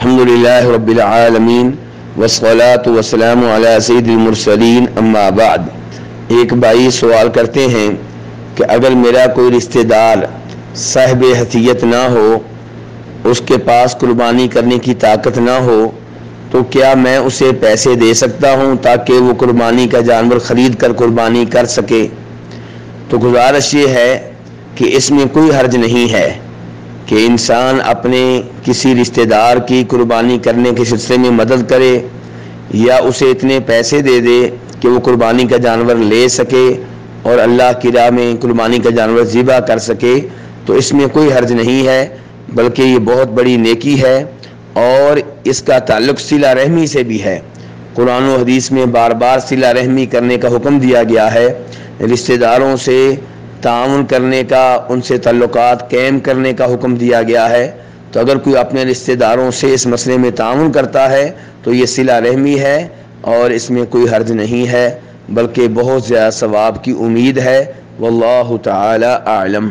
الحمدللہ رب العالمین والصلاة والسلام علی سید المرسلین اما بعد۔ ایک بھائی سوال کرتے ہیں کہ اگر میرا کوئی رشتہ دار صاحب حیثیت نہ ہو، اس کے پاس قربانی کرنے کی طاقت نہ ہو، تو کیا میں اسے پیسے دے سکتا ہوں تاکہ وہ قربانی کا جانور خرید کر قربانی کر سکے؟ تو گزارش یہ ہے کہ اس میں کوئی حرج نہیں ہے کہ انسان اپنے کسی رشتہ دار کی قربانی کرنے کے سلسلے میں مدد کرے یا اسے اتنے پیسے دے دے کہ وہ قربانی کا جانور لے سکے اور اللہ کی راہ میں قربانی کا جانور ذبح کر سکے، تو اس میں کوئی حرج نہیں ہے، بلکہ یہ بہت بڑی نیکی ہے اور اس کا تعلق صلہ رحمی سے بھی ہے۔ قرآن و حدیث میں بار بار صلہ رحمی کرنے کا حکم دیا گیا ہے، رشتہ داروں سے تعاون کرنے کا، ان سے تعلقات قائم کرنے کا حکم دیا گیا ہے۔ تو اگر کوئی اپنے رشتہ داروں سے اس مسئلے میں تعاون کرتا ہے تو یہ صلہ رحمی ہے اور اس میں کوئی حرج نہیں ہے، بلکہ بہت زیادہ ثواب کی امید ہے۔ واللہ تعالی اعلم۔